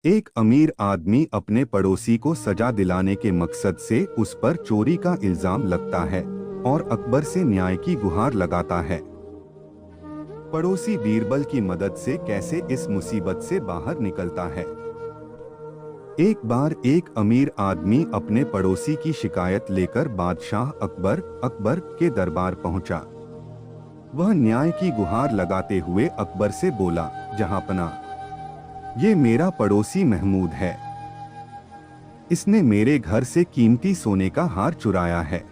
एक अमीर आदमी अपने पड़ोसी को सजा दिलाने के मकसद से उस पर चोरी का इल्जाम लगता है और अकबर से न्याय की गुहार लगाता है। पड़ोसी बीरबल की मदद से कैसे इस मुसीबत से बाहर निकलता है। एक बार एक अमीर आदमी अपने पड़ोसी की शिकायत लेकर बादशाह अकबर के दरबार पहुंचा। वह न्याय की गुहार लगाते हुए अकबर से बोला, जहांपना, ये मेरा पड़ोसी महमूद है। इसने मेरे घर से कीमती सोने का हार चुराया है।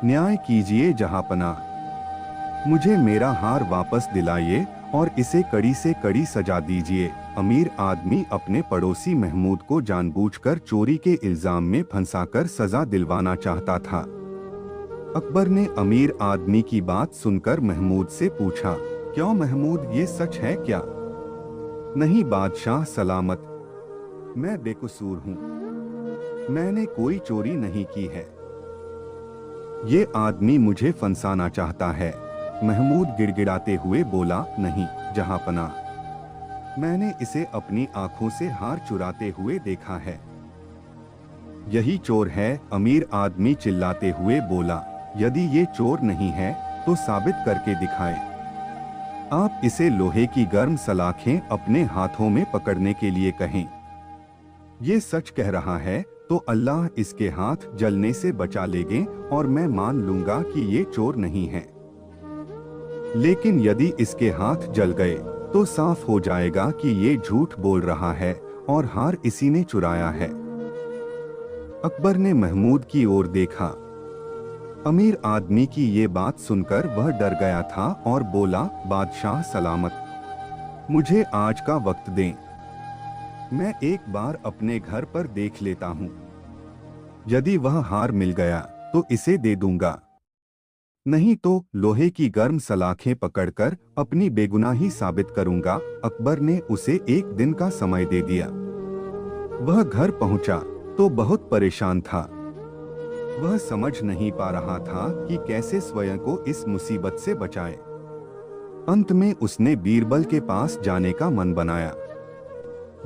न्याय कीजिए जहांपना, मुझे मेरा हार वापस दिलाइए और इसे कड़ी से कड़ी सजा दीजिए। अमीर आदमी अपने पड़ोसी महमूद को जानबूझकर चोरी के इल्जाम में फंसाकर सजा दिलवाना चाहता था। अकबर ने अमीर आदमी की बात सुनकर महमूद से पूछा, क्यों महमूद, ये सच है क्या? नहीं बादशाह सलामत, मैं बेकसूर हूँ। मैंने कोई चोरी नहीं की है। ये आदमी मुझे फंसाना चाहता है। महमूद गिड़गिड़ाते हुए बोला, नहीं जहांपना, मैंने इसे अपनी आंखों से हार चुराते हुए देखा है। यही चोर है। अमीर आदमी चिल्लाते हुए बोला, यदि ये चोर नहीं है तो साबित करके दिखाए। आप इसे लोहे की गर्म सलाखें अपने हाथों में पकड़ने के लिए कहें। ये सच कह रहा है तो अल्लाह इसके हाथ जलने से बचा लेंगे और मैं मान लूंगा कि ये चोर नहीं है। लेकिन यदि इसके हाथ जल गए तो साफ हो जाएगा कि ये झूठ बोल रहा है और हार इसी ने चुराया है। अकबर ने महमूद की ओर देखा। अमीर आदमी की ये बात सुनकर वह डर गया था और बोला, बादशाह सलामत, मुझे आज का वक्त दें। मैं एक बार अपने घर पर देख लेता हूँ। यदि वह हार मिल गया तो इसे दे दूंगा, नहीं तो लोहे की गर्म सलाखें पकड़कर अपनी बेगुनाही साबित करूंगा। अकबर ने उसे एक दिन का समय दे दिया। वह घर पहुंचा तो बहुत परेशान था। वह समझ नहीं पा रहा था कि कैसे स्वयं को इस मुसीबत से बचाए। अंत में उसने बीरबल के पास जाने का मन बनाया।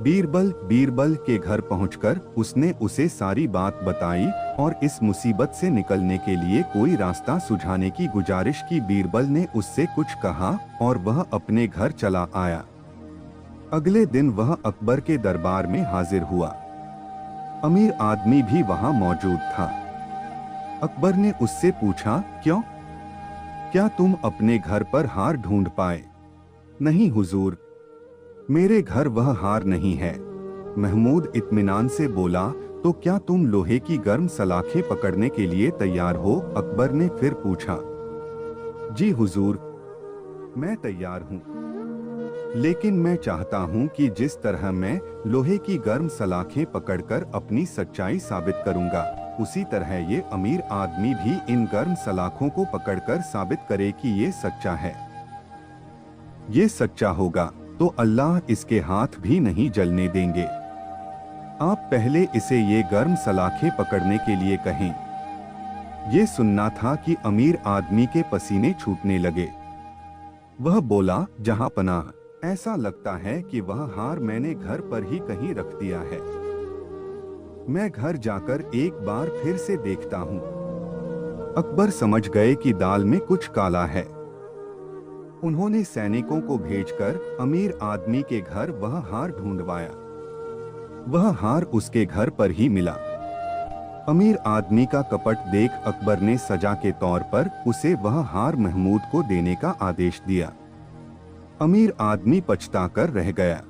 बीरबल के घर पहुंचकर उसने उसे सारी बात बताई और इस मुसीबत से निकलने के लिए कोई रास्ता सुझाने की गुजारिश की। बीरबल ने उससे कुछ कहा और वह अपने घर चला आया। अगले दिन वह अकबर के दरबार में हाजिर हुआ। अमीर आदमी भी वहां मौजूद था। अकबर ने उससे पूछा, क्यों? क्या तुम अपने घर पर हार ढूंढ पाए? नहीं हुजूर, मेरे घर वह हार नहीं है। महमूद इत्मीनान से बोला, तो क्या तुम लोहे की गर्म सलाखें पकड़ने के लिए तैयार हो? अकबर ने फिर पूछा। जी हुजूर, मैं तैयार हूँ, लेकिन मैं चाहता हूँ कि जिस तरह मैं लोहे की गर्म सलाखें पकड़कर अपनी सच्चाई साबित करूँगा, उसी तरह ये अमीर आदमी भी इन गर्म सलाखों को पकड़कर साबित करे कि ये सच्चा है। ये सच्चा होगा तो अल्लाह इसके हाथ भी नहीं जलने देंगे। आप पहले इसे ये गर्म सलाखें पकड़ने के लिए कहें। ये सुनना था कि अमीर आदमी के पसीने छूटने लगे। वह बोला, जहांपनाह, ऐसा लगता है कि वह हार मैंने घर पर ही कहीं रख दिया है। मैं घर जाकर एक बार फिर से देखता हूँ। अकबर समझ गए कि दाल में कुछ काला है। उन्होंने सैनिकों को भेजकर अमीर आदमी के घर वह हार ढूंढवाया। वह हार उसके घर पर ही मिला। अमीर आदमी का कपट देख अकबर ने सजा के तौर पर उसे वह हार महमूद को देने का आदेश दिया। अमीर आदमी पछताकर रह गया।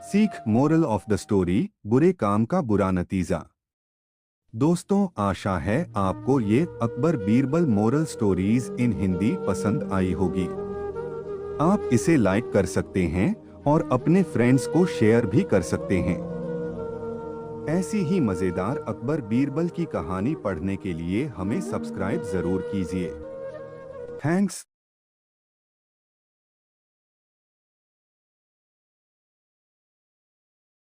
सीख, मोरल ऑफ द स्टोरी, बुरे काम का बुरा नतीजा। दोस्तों, आशा है आपको ये Akbar Birbal moral stories in Hindi पसंद आई होगी। आप इसे लाइक कर सकते हैं और अपने फ्रेंड्स को शेयर भी कर सकते हैं। ऐसी ही मजेदार अकबर बीरबल की कहानी पढ़ने के लिए हमें सब्सक्राइब जरूर कीजिए। थैंक्स।